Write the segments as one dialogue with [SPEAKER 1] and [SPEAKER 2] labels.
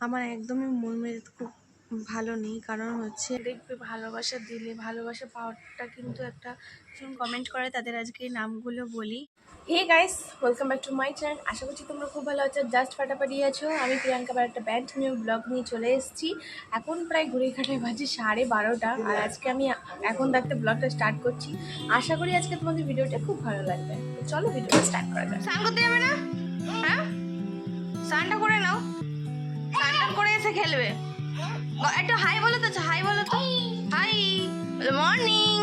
[SPEAKER 1] আমার একদমই মন মেজাজ খুব ভালো নেই। কারণ হচ্ছে দেখবে ভালোবাসা দিলে ভালোবাসা পাওয়াটা কিন্তু একটা ভীষণ কমেন্ট করে, তাদের আজকে এই নামগুলো বলি। Hey guys, welcome back to my channel. আশা করছি তোমরা খুব ভালো আছো, জাস্ট ফাটাফাটি আছো। আমি প্রিয়াঙ্কা আবার একটা ব্যান্ড নিউ ব্লগ নিয়ে চলে এসেছি। এখন প্রায় ঘুরে ঘাটায় বাজে 12:30, আর আজকে আমি এখন থাকতে ব্লগটা স্টার্ট করছি। আশা করি আজকে তোমাদের ভিডিওটা খুব ভালো লাগবে। তো চলো ভিডিওটা স্টার্ট করা যাক। স্নান করতে যাবে না? হ্যাঁ, স্নানটা করে নাও, স্নান করে এসে খেলবে। একটু হাই বলো তো, হাই বলো তো, হাই, গুড মর্নিং।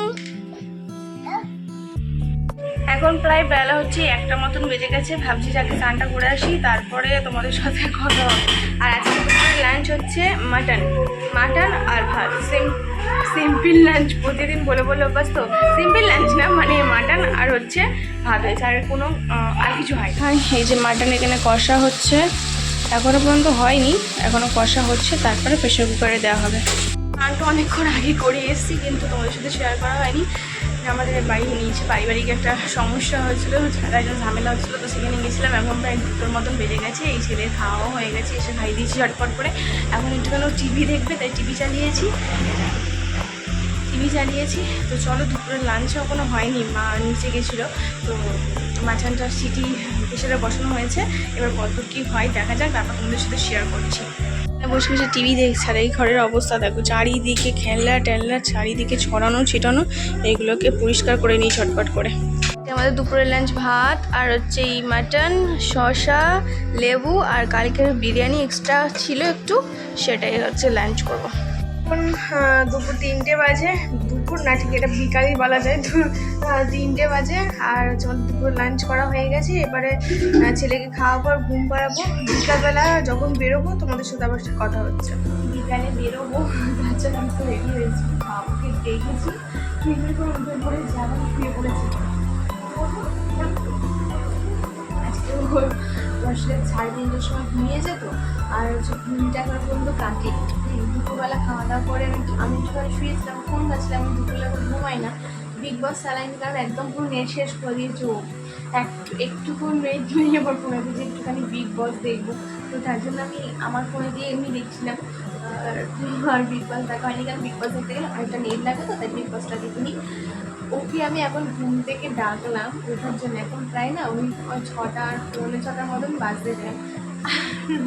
[SPEAKER 1] এখন প্রায় বেলা হচ্ছে 1টা মতন বেজে গেছে। ভাবছি যাকে স্নানটা করে আসি, তারপরে তোমাদের সাথে কথা হবে। আর আজকে দুপুরের লাঞ্চ হচ্ছে মাটন আর ভাত। সিম্পল লাঞ্চ, প্রতিদিন বলে অভ্যাস তো। সিম্পল লাঞ্চ না, মানে মাটন আর হচ্ছে ভাত হয়েছে, আর কোনো আর কিছু হয়। হ্যাঁ, এই যে মাটন এখানে কষা হচ্ছে, এখনো পর্যন্ত হয়নি, এখনো কষা হচ্ছে, তারপরে প্রেশার কুকারে দেওয়া হবে। স্নানটা অনেকক্ষণ আগে করে এসেছি, কিন্তু তোমাদের সাথে শেয়ার করা হয়নি। আমাদের নিচে পারিবারিক একটা সমস্যা হয়েছিল, একটা ঝামেলা হচ্ছিলো, তো সেখানে গেছিলাম। এখন প্রায় 2টোর মতন বেজে গেছে। এই ছেলের খাওয়াও হয়ে গেছে, এসে খাই দিয়েছি ঝটপট করে। এখন একটুখানি টিভি দেখবে, তাই টিভি চালিয়েছি। তো চলো, দুপুরের লাঞ্চও কোনো হয়নি, মা নিচে গেছিলো, তো মাটনটা সিটি প্রেশারে বসানো হয়েছে। এবার কত কী হয় দেখা যাক, তারপর তোমাদের সাথে শেয়ার করছি। বসে বসে টিভি দেখছে, আর এই ঘরের অবস্থা দেখো, চারিদিকে খেলনা টেলনা, চারিদিকে ছড়ানো ছিটানো। এইগুলোকে পরিষ্কার করে নিই ছটপট করে। আমাদের দুপুরের লাঞ্চ ভাত আর হচ্ছে এই মাটন, শসা, লেবু, আর কালকের বিরিয়ানি এক্সট্রা ছিল একটু, সেটাই হচ্ছে লাঞ্চ করবো। এখন দুপুর 3টে বাজে, দুপুর না ঠিক এটা বিকালই বলা যায়, 3টে বাজে। আর দুপুর লাঞ্চ করা হয়ে গেছে। এবারে ছেলেকে খাওয়ার পর ঘুম পাড়াবো। বিকালবেলা যখন বেরোবো তোমাদের সাথে আবার কথা হচ্ছে। বিকালে বেরোবো, তার জন্য আমি তো রেডি হয়েছি, বাবুকে দেখেছি, করে যাবো, শুয়ে পড়েছি। আজকে আসলে 3:30টার সময় ঘুমিয়ে যেত, আর হচ্ছে ঘুমটা এখন পর্যন্ত কাটে। দুপুরবেলা খাওয়া দাওয়া করে আমি একটুখানি শুয়েছিলাম, ফোন গাছলাম। আমি দুপুরবেলা করে ঘুমাই না। বিগ বস স্যালাইন কারণ একদম পুরো নেট শেষ করে দিয়েছে ও। একটুক্ষণ নেট নিয়ে আবার ফোনে দিয়েছি, একটুখানি বিগ বস দেখবো। তো তার জন্য আমি আমার ফোনে দিয়ে এমনি দেখছিলাম, আর বিগ বস দেখা হয়নি, কারণ বিগ বস দেখতে গেলে অনেকটা নেট লাগে, তো তাই বিগ বসটা দেখিনি। ওকে আমি এখন ঘুম থেকে ডাকলাম ওঠার জন্য। এখন প্রায় না ওই 6টা-6:45 মতন বাজতে যায়।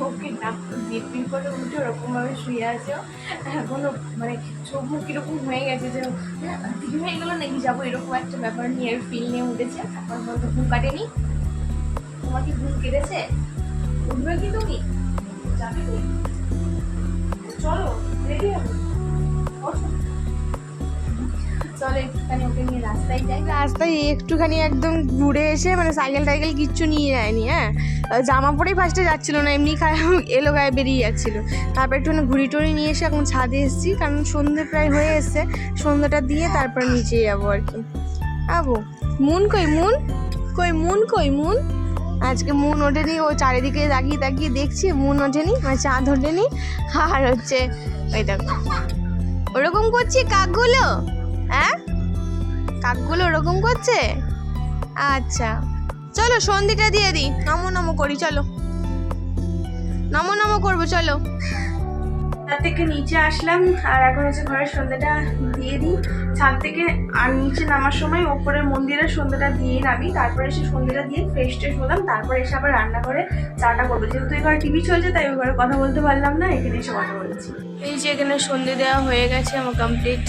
[SPEAKER 1] ওকে ডাক্তার বিড়বিড় করে উঠে ওরকমভাবে শুয়ে আছে। এখনও মানে চোখ মুখ কীরকম হয়ে গেছে, যে ঠিক হয়ে গেলো নাকি যাবো, এরকম একটা ব্যাপার নিয়ে ফিল নিয়ে উঠেছে। এখন বলতে ঘুম কাটেনি। তোমার কি ঘুম কেটেছে? উঠবে কি তুমি? যাবে কি? চলো রেডি হবে, চলো একটুখানি ওকে নিয়ে রাস্তায় যাই। রাস্তায় একটুখানি একদম ঘুরে এসে, মানে সাইকেল টাইকেল কিচ্ছু নিয়ে যায়নি। হ্যাঁ, জামা পরেই ফার্স্টে যাচ্ছিলো না, এমনি এলো গায়ে বেরিয়ে যাচ্ছিলো। তারপর একটুখানি ঘুরি টুরি নিয়ে এসে এখন ছাদে এসেছি, কারণ সন্ধ্যে প্রায় হয়ে এসছে। সন্ধ্যাটা দিয়ে তারপর নিচে যাবো আর কি। আবু মুন কই, মুন আজকে মুন ওঠেনি। ও চারিদিকে তাকিয়ে তাকিয়ে দেখছি, মুন ওঠেনি, মানে চাঁদ ওঠেনি। আর হচ্ছে ওই দেখো ওরকম করছি কাকগুলো। হ্যাঁ, কাকগুলো ওরকম করছে। আচ্ছা চলো সন্ধিটা দিয়ে দিই, নমো করি, চলো নমো করবো, চলো। ছাদ থেকে নিচে আসলাম, আর এখন হচ্ছে ঘরের সন্ধ্যাটা দিয়ে দিই ছাদ থেকে। আর নিচে নামার সময় ওপরের মন্দিরের সন্ধ্যাটা দিয়ে নামি, তারপরে এসে সন্ধ্যাটা দিয়ে ফ্রেশ ট্রেশ হলাম। তারপরে এসে আবার রান্না করে চাটা করবো, যেহেতু এবার টিভি চলছে, তাই ওই ঘরে কথা বলতে পারলাম না, এখানে এসে কথা বলেছি। এই যে এখানে সন্ধ্যে দেওয়া হয়ে গেছে আমার কমপ্লিট।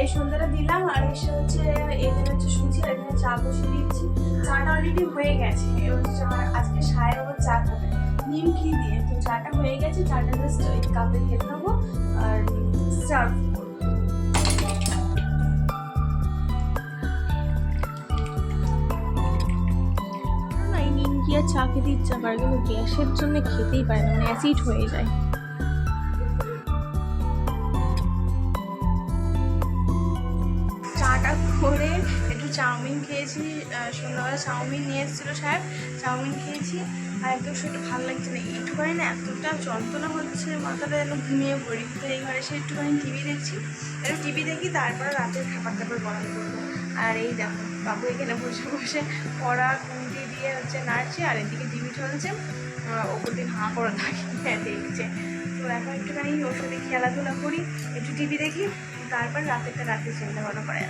[SPEAKER 1] এই সন্ধ্যাটা দিলাম, আর এসে হচ্ছে এখানে হচ্ছে সুজি, এখানে চা বসিয়ে দিচ্ছি। চাটা অলরেডি হয়ে গেছে। হচ্ছে আমার আজকে সায়ের ওপর চা খাবে নিমকি দিয়ে, তো চাটা হয়ে গেছে। চাটা জাস্ট ওই কাপে খেতে নেবো আর সার্ভ করবো। না, এই নিমকি আর চা খেতে ইচ্ছা করে, কিন্তু গ্যাসের জন্য খেতেই পারে না, মানে অ্যাসিড হয়ে যায়। চাটা করে একটু চাউমিন খেয়েছি, সন্ধ্যাবেলা চাউমিন নিয়ে এসেছিলো সাহেব, চাউমিন খেয়েছি। আর একদম সেটা ভালো লাগছে না, একটুখানি না এতটা যন্ত্রণা হচ্ছে, মাথাটা যেন ঘুমিয়ে পড়ি। তো এই ঘরে এসে একটুখানি টিভি দেখছি, একটু টিভি দেখি, তারপরে রাতের খাবার গরম করবো। আর এই দেখো বাবু এখানে বসে বসে পড়া কুন্তি দিয়ে হচ্ছে নাড়ছে, আর এদিকে টিভি চলছে, ওপর দিন হাঁ করে থাকে দেখছে। তো তো এখন একটুখানি ওর সাথে খেলাধুলা করি, একটু টিভি দেখি, তারপর রাতে চিন্তা ভাবনা করে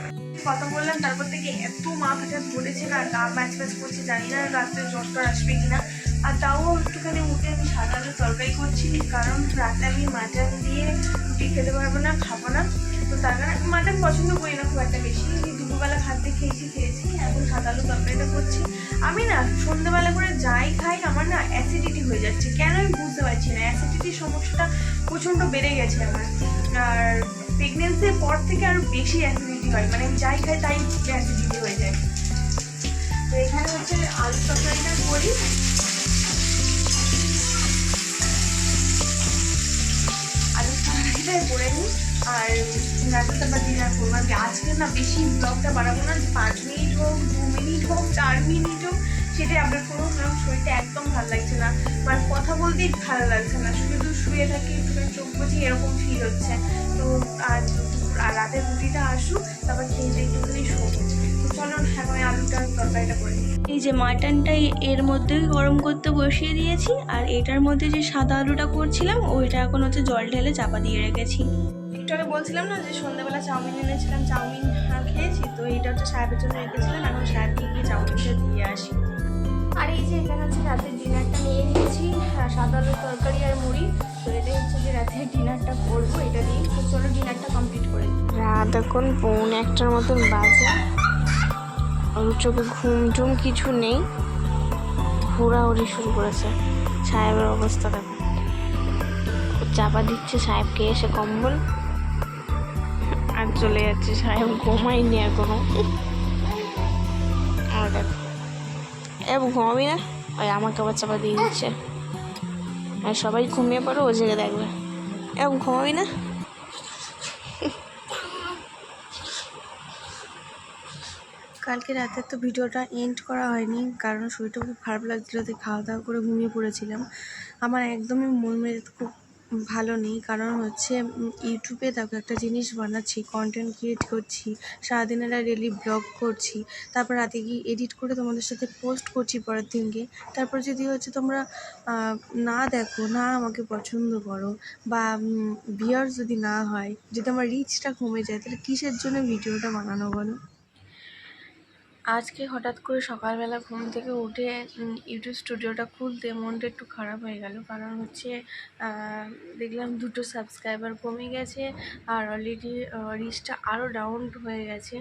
[SPEAKER 1] কথা বললাম। তারপর থেকে এত মাথাটা ধরেছে না, গা ম্যাচ ম্যাচ করছে, জানি না রাত্রে জ্বরটা আসবে কিনা। আর তাও একটুখানি উঠে আমি সাদা আলু তরকারি করছি, কারণ রাতে আমি মাটন দিয়ে রুটি খেতে পারবো না, খাবো না। তো তার কারণে মাটন পছন্দ করি না খুব একটা বেশি, দুপুরবেলা ভাত খেয়েছি, এখন সাদা আলু তরকারিটা করছি। আমি না সন্ধ্যেবেলা করে যাই খাই আমার না অ্যাসিডিটি হয়ে যাচ্ছে, কেন আমি বুঝতে পারছি না। অ্যাসিডিটির সমস্যাটা প্রচণ্ড বেড়ে গেছে আমার, আর প্রেগনেন্সির পর থেকে আরও বেশি অ্যাসিডিটি হয়, মানে আমি যাই খাই তাই অ্যাসিডিটি হয়ে যায়। তো এখানে হচ্ছে আলু তরকারিটা করি, আলু তরকারিটা করে নিই, আর রাতে তারপর ডিনার করবো। আমি আজকে না বেশি ব্লগটা বাড়াবো না, 5 মিনিট হোক, 2 মিনিট হোক, 4 মিনিট হোক, সেটাই আপলোড করবো। কারণ শরীরটা একদম ভালো লাগছে না, মানে কথা বলতেই ভালো লাগছে না, শুধু শুয়ে থাকি, একটুখানি চোখ বুঝি এরকম ফিল হচ্ছে। তো আর রাতের রুটিটা আসুক, তারপর খেয়ে একটুখানি শোবো। তো চলো এখন আলুটার তরকারিটা করে নিই। এই যে মাটনটা এর মধ্যে গরম করতে বসিয়ে দিয়েছি, আর এটার মধ্যে যে সাদা আলুটা করছিলাম ওইটা এখন হচ্ছে জল ঢেলে চাপা দিয়ে রেখেছি। একটু আগে বলছিলাম না যে সন্ধ্যাবেলা চাউমিন এনেছিলাম, চাউমিন খেয়েছি। তো এইটা হচ্ছে সাহেবের জন্য রেখেছিলাম, এখন সাহেবকে গিয়ে চাউমিনটা দিয়ে আসি। আর এই যে এখানে হচ্ছে রাতের ডিনারটা নিয়ে নিয়েছি, সাদা আলুর তরকারি আর মুড়ি। তো এটাই হচ্ছে যে রাতের ডিনারটা করবো, এটা দিয়ে। তো চলো ডিনারটা কমপ্লিট করে রাত এখন 1:45 মতন বাজে, ওর চোখে ঘুম টুম কিছু নেই, হুড়াহুড়ি শুরু করেছে। সাহেবের অবস্থা দেখো, চাপা দিচ্ছে সাহেবকে এসে কম্বল, আর চলে যাচ্ছে। সাহেব ঘুমাইনি এখনো, আর দেখো ঘুমাবি না, ওই আমাকে আবার চাপা দিয়ে দিচ্ছে। আর সবাই ঘুমিয়ে পড়ো, ও জেগে দেখবে। ঘুমাবি না। কালকে রাতে তো ভিডিওটা এন্ড করা হয়নি, কারণ শরীরটা খুব খারাপ লাগছিল, তাই খাওয়া দাওয়া করে ঘুমিয়ে পড়েছিলাম। আমার একদমই মন মেজাজ খুব ভালো নেই, কারণ হচ্ছে ইউটিউবে দেখো একটা জিনিস বানাচ্ছি, কন্টেন্ট ক্রিয়েট করছি, সারাদিনেরা ডেলি ব্লগ করছি, তারপর রাতে গিয়ে এডিট করে তোমাদের সাথে পোস্ট করছি পরের দিনকে। তারপর যদি হচ্ছে তোমরা না দেখো, না আমাকে পছন্দ করো, বা ভিউয়ার্স যদি না হয়, যদি আমার রিচটা কমে যায়, তাহলে কিসের জন্য ভিডিওটা বানানো বলো। আজকে হঠাৎ করে সকালবেলা ঘুম থেকে উঠে ইউটিউব স্টুডিওটা খুলতে মনটা একটু খারাপ হয়ে গেল, কারণ হচ্ছে দেখলাম 2টো সাবস্ক্রাইবার কমে গেছে, আর অলরেডি রিচটা আরও ডাউন হয়ে গেছে।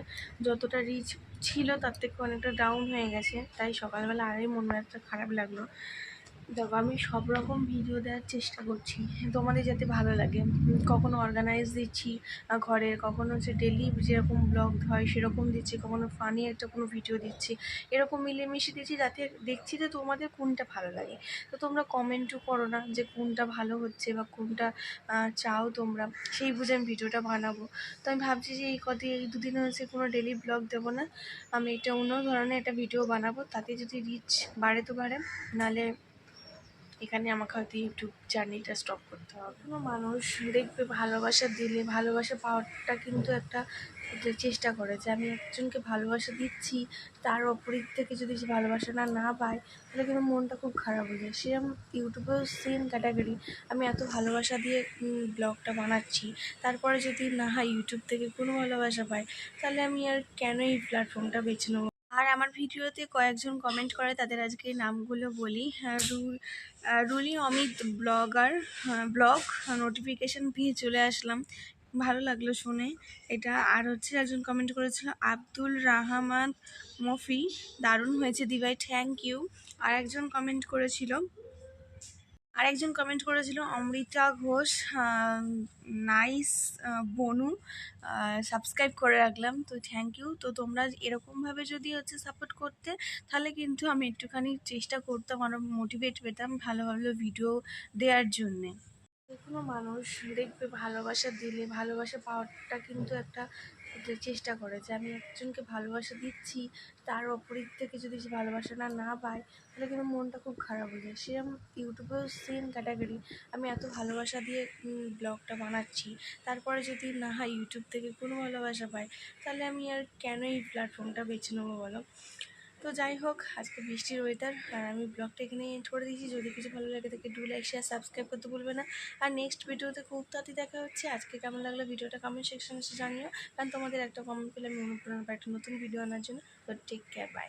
[SPEAKER 1] যতটা রিচ ছিল তার থেকে অনেকটা ডাউন হয়ে গেছে, তাই সকালবেলা আরই মন একটা খারাপ লাগলো। দেখো আমি সব রকম ভিডিও দেওয়ার চেষ্টা করছি তোমাদের যাতে ভালো লাগে, কখনো অর্গানাইজ দিচ্ছি ঘরের, কখনো হচ্ছে ডেলি যেরকম ব্লগ হয় সেরকম দিচ্ছি, কখনো ফানি একটা কোনো ভিডিও দিচ্ছি, এরকম মিলেমিশে দিচ্ছি, যাতে দেখছি যে তোমাদের কোনটা ভালো লাগে। তো তোমরা কমেন্টও করো না যে কোনটা ভালো হচ্ছে বা কোনটা চাও তোমরা, সেই বুঝে আমি ভিডিওটা বানাবো। তো আমি ভাবছি যে এই 2 দিন হচ্ছে কোনো ডেলি ব্লগ দেবো না, আমি এটা অন্য ধরনের একটা ভিডিও বানাবো, তাতে যদি রিচ বাড়ে তো বাড়ে, নাহলে এখানে আমাকে হয়তো ইউটিউব জার্নিটা স্টপ করতে হবে। কোনো মানুষ দেখবে ভালোবাসা দিলে, ভালোবাসা পাওয়াটা কিন্তু একটা চেষ্টা করে যে আমি একজনকে ভালোবাসা দিচ্ছি, তার অপরিক থেকে যদি সে ভালোবাসা না পায়, তাহলে কিন্তু মনটা খুব খারাপ হয়ে যায়। সেরকম ইউটিউবেও সেম ক্যাটাগরি, আমি এত ভালোবাসা দিয়ে ব্লগটা বানাচ্ছি, তারপরে যদি না হয় ইউটিউব থেকে কোনো ভালোবাসা পায়, তাহলে আমি আর কেন এই প্ল্যাটফর্মটা বেছে নেবো। আর আমার ভিডিওতে কয়েকজন কমেন্ট করে, তাদের আজকে নামগুলো বলি। রুলি অমিত ব্লগ নোটিফিকেশান পেয়ে চলে আসলাম, ভালো লাগলো শুনে এটা। আর হচ্ছে একজন কমেন্ট করেছিল আব্দুল রাহমান মফি, দারুণ হয়েছে দিভাই, থ্যাংক ইউ। আর একজন কমেন্ট করেছিল অমৃতা ঘোষ, নাইস বনু, সাবস্ক্রাইব করে রাখলাম, তো থ্যাংক ইউ। তো তোমরা এরকমভাবে যদি হচ্ছে সাপোর্ট করতে, তাহলে কিন্তু আমি একটুখানি চেষ্টা করতাম, আরও মোটিভেট পেতাম ভালো ভালো ভিডিও দেওয়ার জন্যে। কোনো মানুষ দেখবে ভালোবাসা দিলে, ভালোবাসা পাওয়াটা কিন্তু একটা চেষ্টা করে যে আমি একজনকে ভালোবাসা দিচ্ছি, তার অপরিক থেকে যদি সে ভালোবাসা না পায়, তাহলে কিন্তু মনটা খুব খারাপ হয়ে যায়। সেরকম ইউটিউবেও সেম ক্যাটাগরি, আমি এত ভালোবাসা দিয়ে ব্লগটা বানাচ্ছি, তারপরে যদি না হয় ইউটিউব থেকে কোনো ভালোবাসা পায়, তাহলে আমি আর কেন এই প্ল্যাটফর্মটা বেছে নেবো বলো। তো যাই হোক, আজকে বৃষ্টির ওয়েদার, আর আমি ব্লগটা এখানে এন্ড করে দিয়েছি। যদি কিছু ভালো লাগে তাকে ডু লাইক শেয়ার সাবস্ক্রাইব করতে ভুলবে না। আর নেক্সট ভিডিওতে খুব তাড়াতাড়ি দেখা হচ্ছে। আজকে কেমন লাগলো ভিডিওটা কমেন্ট সেকশনে এসে জানিও, কারণ তোমাদের একটা কমেন্ট পেলে আমি অনুপ্রেরণা পাই একটা নতুন ভিডিও আনার জন্য। তো টেক কেয়ার, বাই।